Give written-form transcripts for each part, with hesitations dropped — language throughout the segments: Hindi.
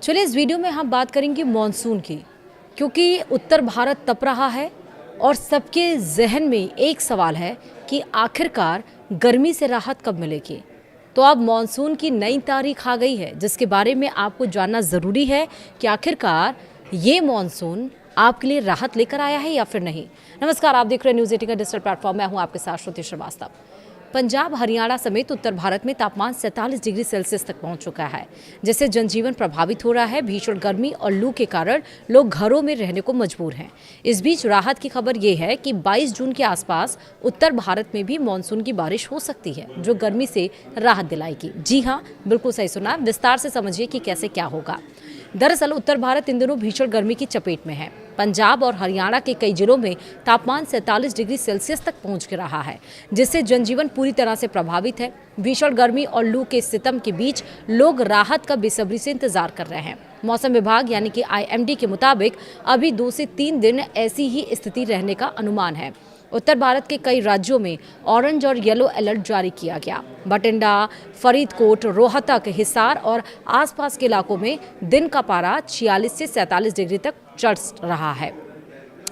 चलिए इस वीडियो में हम बात करेंगे मॉनसून की, क्योंकि उत्तर भारत तप रहा है और सबके जहन में एक सवाल है कि आखिरकार गर्मी से राहत कब मिलेगी। तो अब मॉनसून की नई तारीख आ गई है, जिसके बारे में आपको जानना ज़रूरी है कि आखिरकार ये मॉनसून आपके लिए राहत लेकर आया है या फिर नहीं। नमस्कार, आप देख रहे हैं न्यूज़ 18 का डिजिटल प्लेटफॉर्म। मैं हूं आपके साथ श्रुति श्रीवास्तव। पंजाब, हरियाणा समेत उत्तर भारत में तापमान 47 डिग्री सेल्सियस तक पहुंच चुका है, जिससे जनजीवन प्रभावित हो रहा है। भीषण गर्मी और लू के कारण लोग घरों में रहने को मजबूर हैं। इस बीच राहत की खबर ये है कि 22 जून के आसपास उत्तर भारत में भी मानसून की बारिश हो सकती है, जो गर्मी से राहत दिलाएगी। जी हाँ, बिल्कुल सही सुना। विस्तार से समझिए कि कैसे क्या होगा। दरअसल उत्तर भारत इन दिनों भीषण गर्मी की चपेट में है। पंजाब और हरियाणा के कई जिलों में तापमान 47 डिग्री सेल्सियस तक पहुंच रहा है, जिससे जनजीवन पूरी तरह से प्रभावित है। भीषण गर्मी और लू के सितम के बीच लोग राहत का बेसब्री से इंतजार कर रहे हैं। मौसम विभाग यानी कि IMD के मुताबिक अभी 2 से 3 दिन ऐसी ही स्थिति रहने का अनुमान है। उत्तर भारत के कई राज्यों में ऑरेंज और येलो अलर्ट जारी किया गया। बठिंडा, फरीदकोट, रोहतक, हिसार और आसपास के इलाकों में दिन का पारा 46 से 47 डिग्री तक चढ़ रहा है।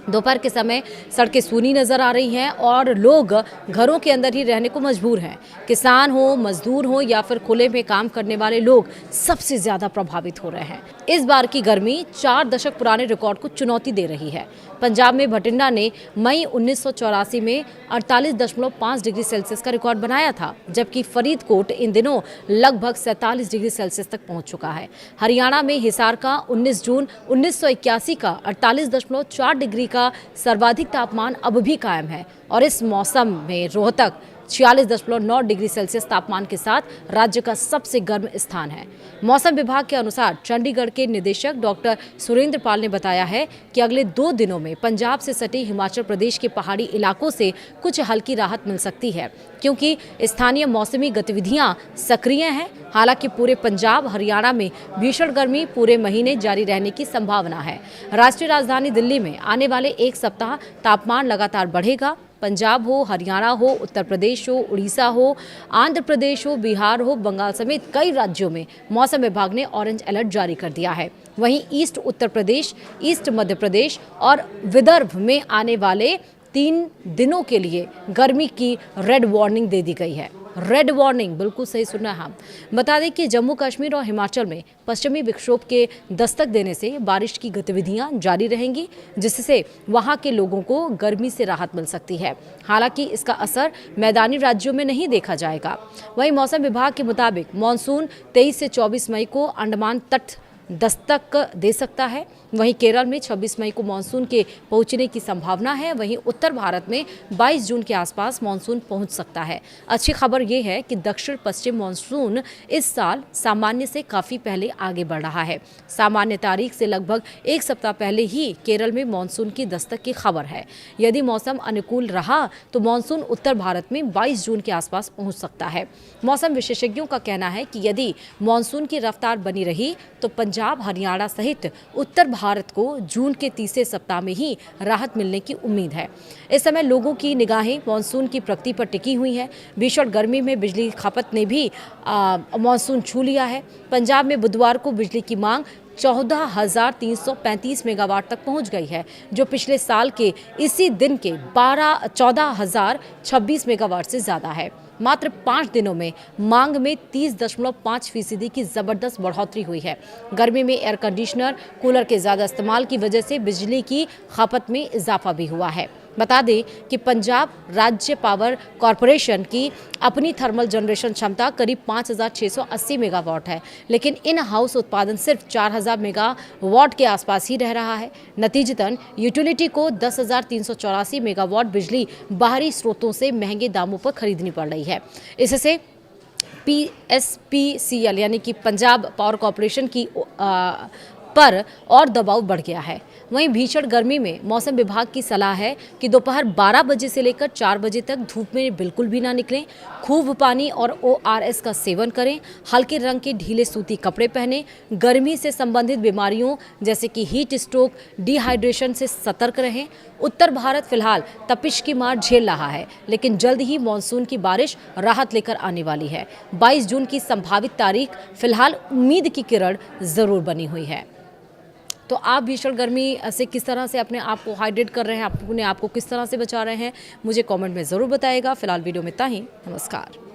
दोपहर के समय सड़कें सूनी नजर आ रही हैं और लोग घरों के अंदर ही रहने को मजबूर हैं। किसान हो, मजदूर हो या फिर खुले में काम करने वाले लोग सबसे ज्यादा प्रभावित हो रहे हैं। इस बार की गर्मी 4 दशक पुराने रिकॉर्ड को चुनौती दे रही है। पंजाब में बठिंडा ने मई 1984 में 48.5 डिग्री सेल्सियस का रिकॉर्ड बनाया था, जबकि फरीदकोट इन दिनों लगभग 47 डिग्री सेल्सियस तक पहुंच चुका है। हरियाणा में हिसार का 19 जून 1981 का 48.4 डिग्री का सर्वाधिक तापमान अब भी कायम है और इस मौसम में रोहतक 46.9 डिग्री सेल्सियस तापमान के साथ राज्य का सबसे गर्म स्थान है। मौसम विभाग के अनुसार चंडीगढ़ के निदेशक डॉक्टर सुरेंद्र पाल ने बताया है कि अगले 2 दिनों में पंजाब से सटे हिमाचल प्रदेश के पहाड़ी इलाकों से कुछ हल्की राहत मिल सकती है, क्योंकि स्थानीय मौसमी गतिविधियां सक्रिय हैं। हालांकि पूरे पंजाब, हरियाणा में भीषण गर्मी पूरे महीने जारी रहने की संभावना है। राष्ट्रीय राजधानी दिल्ली में आने वाले 1 सप्ताह तापमान लगातार बढ़ेगा। पंजाब हो, हरियाणा हो, उत्तर प्रदेश हो, उड़ीसा हो, आंध्र प्रदेश हो, बिहार हो, बंगाल समेत कई राज्यों में मौसम विभाग ने ऑरेंज अलर्ट जारी कर दिया है। वहीं ईस्ट उत्तर प्रदेश, ईस्ट मध्य प्रदेश और विदर्भ में आने वाले 3 दिनों के लिए गर्मी की रेड वार्निंग दे दी गई है। रेड वार्निंग, बिल्कुल सही सुना है। हम बता दें कि जम्मू कश्मीर और हिमाचल में पश्चिमी विक्षोभ के दस्तक देने से बारिश की गतिविधियां जारी रहेंगी, जिससे वहां के लोगों को गर्मी से राहत मिल सकती है। हालांकि इसका असर मैदानी राज्यों में नहीं देखा जाएगा। वहीं मौसम विभाग के मुताबिक मानसून 23 से 24 मई को अंडमान तट दस्तक दे सकता है। वहीं केरल में 26 मई को मानसून के पहुंचने की संभावना है। वहीं उत्तर भारत में 22 जून के आसपास मानसून पहुंच सकता है। अच्छी खबर यह है कि दक्षिण पश्चिम मानसून इस साल सामान्य से काफ़ी पहले आगे बढ़ रहा है। सामान्य तारीख से लगभग 1 सप्ताह पहले ही केरल में मानसून की दस्तक की खबर है। यदि मौसम अनुकूल रहा तो मानसून उत्तर भारत में 22 जून के आसपास पहुँच सकता है। मौसम विशेषज्ञों का कहना है कि यदि मानसून की रफ्तार बनी रही तो पंजाब, हरियाणा सहित उत्तर भारत को जून के तीसरे सप्ताह में ही राहत मिलने की उम्मीद है। इस समय लोगों की निगाहें मानसून की प्रगति पर टिकी हुई हैं। भीषण गर्मी में बिजली खपत ने भी मानसून छू लिया है। पंजाब में बुधवार को बिजली की मांग 14,335 मेगावाट तक पहुंच गई है, जो पिछले साल के इसी दिन के 14,026 मेगावाट से ज़्यादा है। मात्र 5 दिनों में मांग में 30.5% की जबरदस्त बढ़ोतरी हुई है। गर्मी में एयर कंडीशनर, कूलर के ज़्यादा इस्तेमाल की वजह से बिजली की खपत में इजाफा भी हुआ है। बता दें कि पंजाब राज्य पावर कॉरपोरेशन की अपनी थर्मल जनरेशन क्षमता करीब 5,680 मेगावाट है, लेकिन इन हाउस उत्पादन सिर्फ 4,000 मेगावाट के आसपास ही रह रहा है। नतीजतन यूटिलिटी को 10,384 मेगावाट बिजली बाहरी स्रोतों से महंगे दामों पर खरीदनी पड़ रही है। इससे PSPCL यानी कि पंजाब पावर कॉरपोरेशन की पर और दबाव बढ़ गया है। वहीं भीषण गर्मी में मौसम विभाग की सलाह है कि दोपहर 12 बजे से लेकर 4 बजे तक धूप में बिल्कुल भी ना निकलें। खूब पानी और ORS का सेवन करें। हल्के रंग के ढीले सूती कपड़े पहनें। गर्मी से संबंधित बीमारियों जैसे कि हीट स्ट्रोक, डिहाइड्रेशन से सतर्क रहें। उत्तर भारत फिलहाल तपिश की मार झेल रहा है, लेकिन जल्द ही मानसून की बारिश राहत लेकर आने वाली है। 22 जून की संभावित तारीख फिलहाल उम्मीद की किरण जरूर बनी हुई है। तो आप भीषण गर्मी से किस तरह से अपने आप को हाइड्रेट कर रहे हैं, अपने आप को किस तरह से बचा रहे हैं, मुझे कमेंट में ज़रूर बताइएगा। फिलहाल वीडियो में इतना ही। नमस्कार।